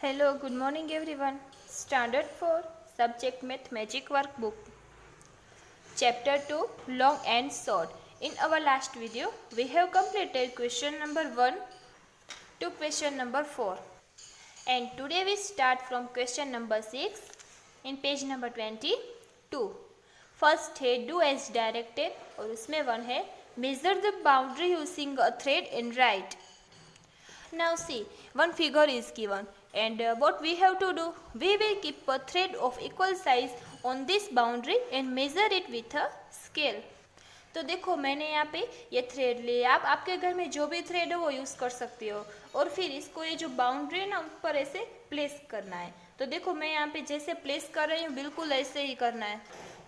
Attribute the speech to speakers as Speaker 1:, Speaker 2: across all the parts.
Speaker 1: Hello, good morning everyone. Standard 4, Subject Math Magic Workbook. Chapter 2, Long and Short. In our last video, we have completed question number 1 to question number 4. And today we start from question number 6 in page number 22. First है do as directed और उसमें 1 है measure the boundary using a thread and write. Now see, one figure is given and what we have to do, we will keep a thread of equal size on this boundary and measure it with a scale. तो देखो मैंने यहाँ पे ये thread लिया, आप आपके घर में जो भी थ्रेड हो वो यूज़ कर सकते हो और फिर इसको ये जो बाउंड्री है ना ऊपर ऐसे प्लेस करना है। तो देखो मैं यहाँ पे जैसे प्लेस कर रही हूँ बिल्कुल ऐसे ही करना है।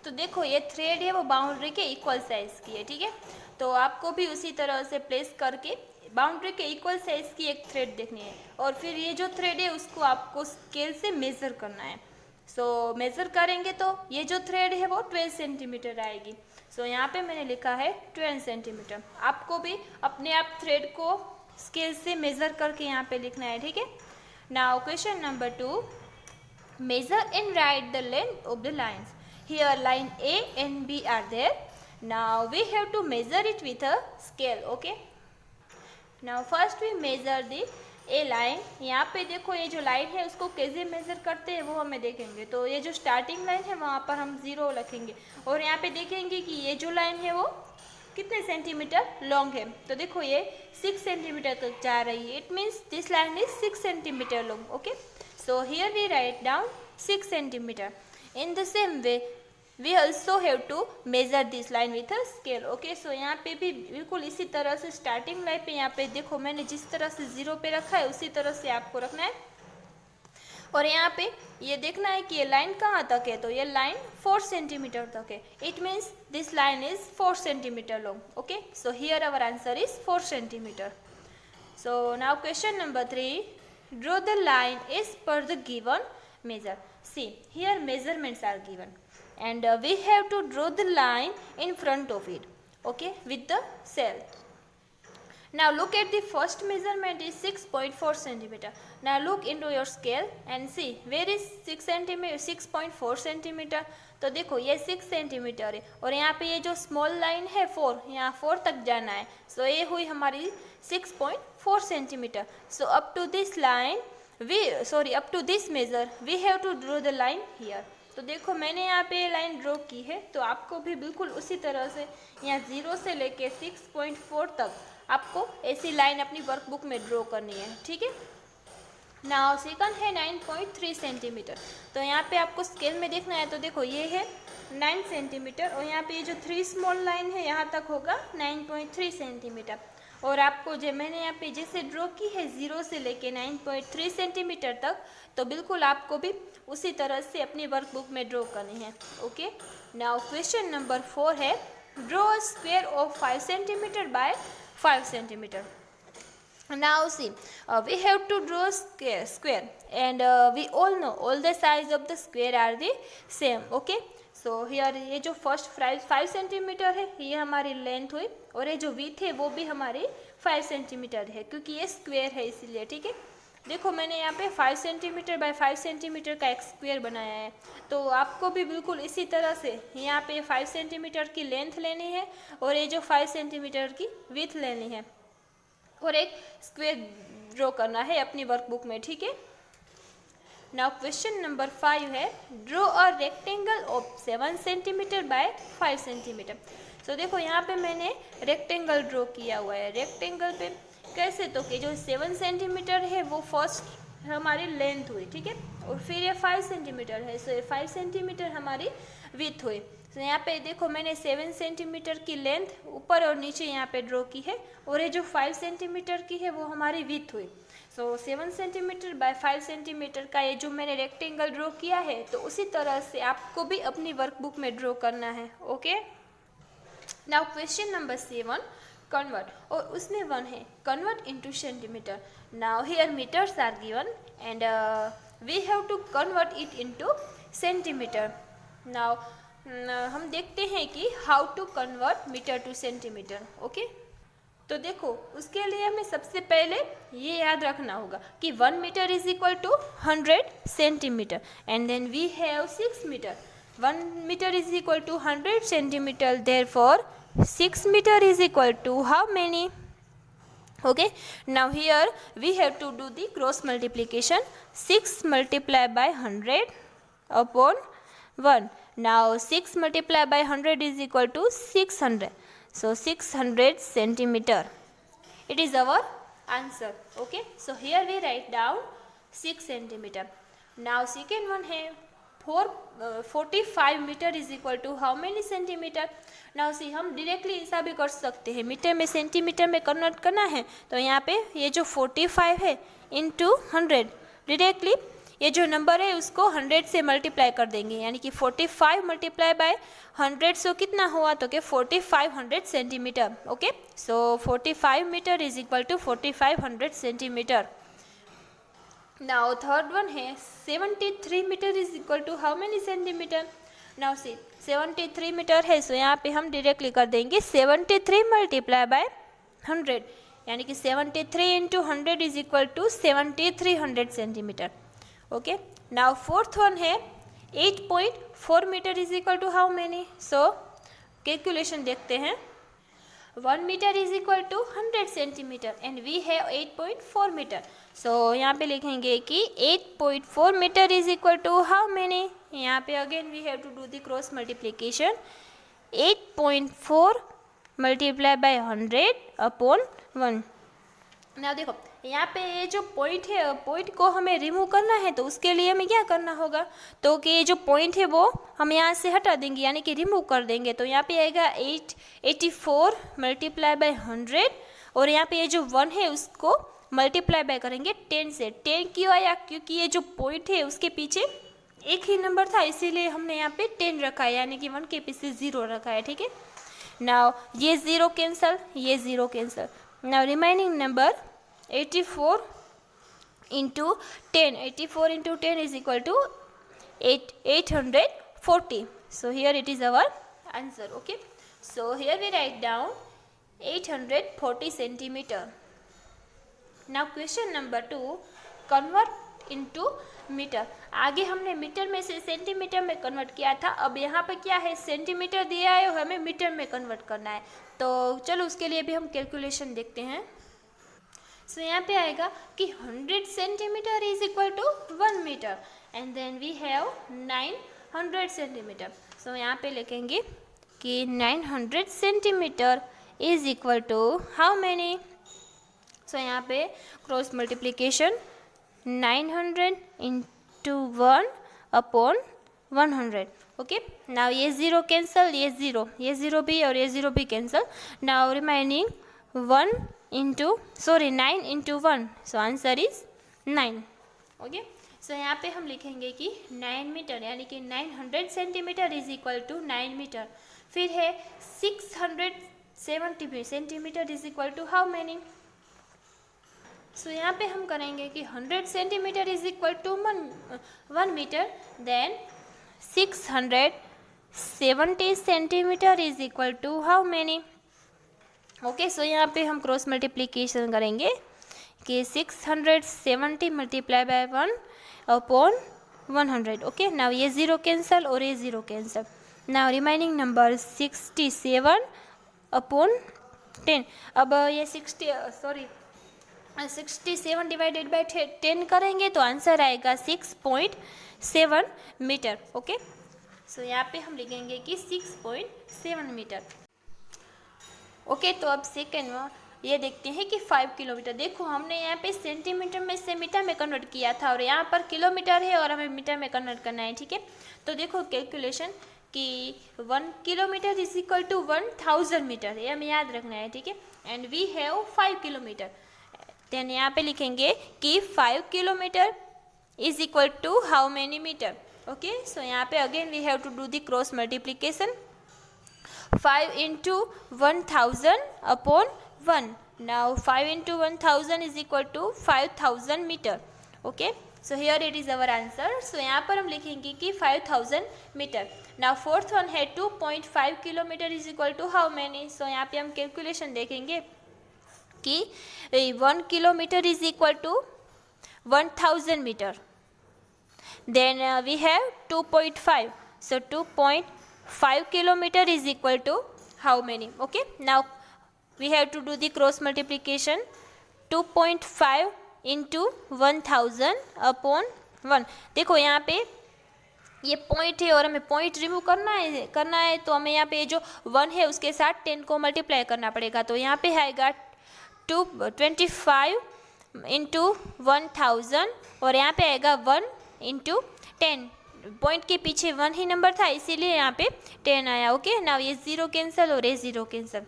Speaker 1: तो देखो ये थ्रेड है वो बाउंड्री के इक्वल साइज़ की है, ठीक है। तो आपको भी उसी तरह से प्लेस करके बाउंड्री के इक्वल साइज़ की एक थ्रेड देखनी है और फिर ये जो थ्रेड है उसको आपको स्केल से मेज़र करना है। सो मेज़र करेंगे तो ये जो थ्रेड है वो 12 सेंटीमीटर आएगी। सो यहाँ पे मैंने लिखा है 12 सेंटीमीटर। आपको भी अपने आप थ्रेड को स्केल से मेज़र करके यहाँ पे लिखना है, ठीक है। Now question number 2, measure and right the length of the lines. Here line A and B are there. Now we have to measure it with a scale, okay. Now first we measure the A line. यहाँ पे देखो ये जो line है उसको कैसे measure करते हैं वो हमें देखेंगे। तो ये जो स्टार्टिंग लाइन है वहाँ पर हम 0 रखेंगे और यहाँ पे देखेंगे कि ये जो लाइन है वो कितने सेंटीमीटर लॉन्ग है। तो देखो ये 6 सेंटीमीटर तक जा रही है। It means this line is 6 centimetre long, okay. So here we write down 6 centimetre. In the same way we also have to measure this line with a scale, okay. सो यहाँ पे भी बिल्कुल इसी तरह से स्टार्टिंग लाइन पे यहाँ पे देखो मैंने जिस तरह से 0 पे रखा है उसी तरह से आपको रखना है और यहाँ पे ये देखना है कि ये लाइन कहाँ तक है। तो ये लाइन 4 सेंटीमीटर तक है। It means this line is 4 centimetre long, okay. So here our answer is 4 centimetre. So now question number 3, draw the line as per the given measure. See, here measurements are given and we have to draw the line in front of it, okay, with the cell. Now look at the first measurement is 6.4 centimeter. Now look into your scale and see where is 6 centimeter 6.4 centimeter. तो देखो ये 6 centimetre है और यहाँ पे ये जो small line है 4, यहाँ 4 तक जाना है। सो ये हुई हमारी 6.4 centimetre. So up to this line up to this measure we have to draw the line here. तो देखो मैंने यहाँ पे लाइन ड्रॉ की है तो आपको भी बिल्कुल उसी तरह से यहाँ 0 से लेके 6.4 तक आपको ऐसी लाइन अपनी वर्कबुक में ड्रॉ करनी है, ठीक है। नाउ सेकंड है 9.3 सेंटीमीटर. तो यहाँ पे आपको स्केल में देखना है। तो देखो ये है 9 सेंटीमीटर और यहाँ पे ये जो 3 स्मॉल लाइन है यहाँ तक होगा 9.3 सेंटीमीटर और आपको जो मैंने यहाँ पे जैसे ड्रॉ की है 0 से लेके 9.3 सेंटीमीटर तक, तो बिल्कुल आपको भी उसी तरह से अपनी वर्कबुक में ड्रॉ करनी है, ओके। नाउ क्वेश्चन नंबर 4 है draw a square of 5 centimetre by 5 centimetre. Now see, we have to draw square and we all know all the size of the square are the same, okay. So here ये जो first 5 centimetre है ये हमारी length हुई और ये जो width है वो भी हमारी 5 सेंटीमीटर है क्योंकि ये स्क्वायर है इसीलिए, ठीक है। देखो मैंने यहाँ पे 5 सेंटीमीटर बाय 5 सेंटीमीटर का एक स्क्वायर बनाया है। तो आपको भी बिल्कुल इसी तरह से यहाँ पे 5 सेंटीमीटर की लेंथ लेनी है और ये जो 5 सेंटीमीटर की विड्थ लेनी है और एक स्क्वायर ड्रॉ करना है अपनी वर्कबुक में, ठीक है। नाउ क्वेश्चन नंबर 5 है draw a rectangle of 7 centimetre by 5 centimetre. So देखो यहाँ पे मैंने रेक्टेंगल ड्रॉ किया हुआ है। रेक्टेंगल पे कैसे, तो कि जो 7 सेंटीमीटर है वो फर्स्ट हमारी लेंथ हुई, ठीक है, और फिर ये 5 सेंटीमीटर है। सो ये 5 सेंटीमीटर हमारी विड्थ हुई। तो यहाँ पे देखो मैंने 7 सेंटीमीटर की लेंथ ऊपर और नीचे यहाँ पे ड्रॉ की है और ये जो 5 सेंटीमीटर की है वो हमारी विड्थ हुई। सो 7 सेंटीमीटर बाय 5 सेंटीमीटर का ये जो मैंने रेक्टेंगल ड्रॉ किया है तो उसी तरह से आपको भी अपनी वर्कबुक में ड्रॉ करना है, okay. Now question number 7, convert, और उसमें 1 है convert into centimetre. Now here metres are given and we have to convert it into centimetre. Now हम देखते हैं कि how to convert metre to centimetre, okay. तो देखो उसके लिए हमें सबसे पहले ये याद रखना होगा कि 1 metre is equal to 100 centimetre and then we have 6 metre. 1 metre is equal to 100 centimeter. Therefore, 6 meter is equal to how many? Okay. Now here we have to do the cross multiplication. 6 multiplied by 100 upon 1. Now 6 multiplied by 100 is equal to 600. So 600 centimeter. It is our answer. Okay. So here we write down 6 centimeter. Now second one है 45 metre is equal to how many centimetre. Now see हम directly ऐसा भी कर सकते हैं, metre में centimetre में convert करना है तो यहाँ पे ये जो 45 है इंटू 100, डायरेक्टली ये जो नंबर है उसको 100 से मल्टीप्लाई कर देंगे, यानी कि 45 मल्टीप्लाई बाय 100 सो कितना हुआ तो कि 4500 centimetre. Okay. So 45 metre is equal to 4500 centimetre. Now third one है 73 metre is equal to how many centimetre. Now see 73 metre है सो यहाँ पे हम डायरेक्टली कर देंगे 73 मल्टीप्लाई बाय 100, यानी कि 73 into 100 is equal to 7300 centimetre. Okay. Now fourth one है 8.4 metre is equal to how many. So calculation देखते हैं. 1 metre is equal to 100 centimetre and we have 8.4 metre. So यहाँ पे लिखेंगे कि 8.4 metre is equal to how many. यहाँ पे again we have to do the cross multiplication. 8.4 multiply by 100 upon 1. ना देखो यहाँ पे ये जो पॉइंट है, पॉइंट को हमें रिमूव करना है तो उसके लिए हमें क्या करना होगा तो कि ये जो पॉइंट है वो हम यहाँ से हटा देंगे, यानी कि रिमूव कर देंगे. तो यहाँ पे आएगा 84 मल्टीप्लाई बाय 100 और यहाँ पे ये जो 1 है उसको मल्टीप्लाई बाय करेंगे 10 से. 10 क्यों आया? क्योंकि ये जो पॉइंट है उसके पीछे एक ही नंबर था, इसीलिए हमने यहाँ पे 10 रखा है, यानी कि 1 के पीछे 0 रखा है. ठीक है. नाउ ये 0 कैंसल, ये 0 cancel. Now remaining number 84 into 10. 84 into 10 is equal to 840. So here it is our answer. Okay. So here we write down 840 centimeter. Now question number 2, convert into metre. आगे हमने मीटर में से centimetre में convert किया था, अब यहाँ पे क्या है सेंटीमीटर दिया है और हमें मीटर में कन्वर्ट करना है. तो चलो उसके लिए भी हम कैलकुलेशन देखते हैं. सो यहाँ पे आएगा कि 100 centimetre is equal to 1 metre and then we have 900 centimetre. So यहाँ पे लिखेंगे कि 900 centimetre is equal to how many. So यहाँ पे cross multiplication 900 into 1 upon 100. Okay. Now ये 0 कैंसल, ये 0 भी और ये 0 भी cancel. Now remaining 1 into 9 into 1. So answer is 9. Okay. So यहाँ पे हम लिखेंगे कि 9 मीटर यानी कि 900 centimetre is equal to 9 metre. फिर है 670 centimetre is equal to how many. So यहाँ पे हम करेंगे कि 100 centimetre is equal to 1 metre, then 670 centimetre is equal to how many. Okay. So यहाँ पे हम क्रॉस मल्टीप्लिकेशन करेंगे कि 670 multiply by 1 upon 100. Okay. Now ये 0 कैंसल और ये 0 cancel. Now remaining number 67 upon 10. अब ये 67 डिवाइडेड बाय 10 करेंगे तो आंसर आएगा 6.7 मीटर. ओके. सो यहाँ पे हम लिखेंगे कि 6.7 मीटर. ओके. तो अब सेकेंड में ये देखते हैं कि 5 किलोमीटर. देखो हमने यहाँ पे सेंटीमीटर में से मीटर में कन्वर्ट किया था और यहाँ पर किलोमीटर है और हमें मीटर में कन्वर्ट करना है. ठीक है. तो देखो कैलकुलेशन कि 1 kilometre is equal to 1000 metre, ये हमें याद रखना है. ठीक है. And we have 5 kilometre. Then यहाँ पे लिखेंगे कि 5 kilometre is equal to how many metre. Okay. So यहाँ पे again we have to do the cross multiplication. 5 into 1000 upon 1. Now 5 into 1000 is equal to 5000 meter. Okay. So here it is our answer. So यहाँ पर हम लिखेंगे कि 5000 meter. Now fourth one है 2.5 kilometre is equal to how many. So यहाँ पे हम calculation देखेंगे. कि 1 kilometre is equal to 1000 metre. Then we have 2.5. So 2.5 kilometer is equal to how many? Okay. Now we have to do the cross multiplication. 2.5 into 1000 upon 1. देखो यहाँ पे ये point है और हमें पॉइंट रिमूव करना है तो हमें यहाँ पे जो 1 है उसके साथ 10 को मल्टीप्लाई करना पड़ेगा. तो यहाँ पे आएगा 225 इंटू 1000 और यहाँ पे आएगा 1 इंटू 10. पॉइंट के पीछे 1 ही नंबर था इसीलिए यहाँ पे 10 आया. ओके. नाउ ये 0 कैंसिल और ये 0 cancel.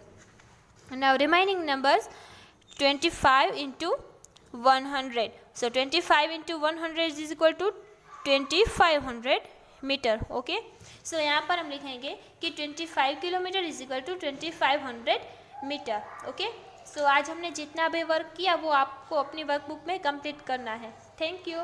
Speaker 1: Now remaining numbers 25 into 100. So 25 into 100 is equal to 2500 metre. Okay. So यहाँ पर हम लिखेंगे कि 25 kilometre is equal to 2500 metre. Okay. So आज हमने जितना भी वर्क किया वो आपको अपनी वर्कबुक में कंप्लीट करना है. Thank you.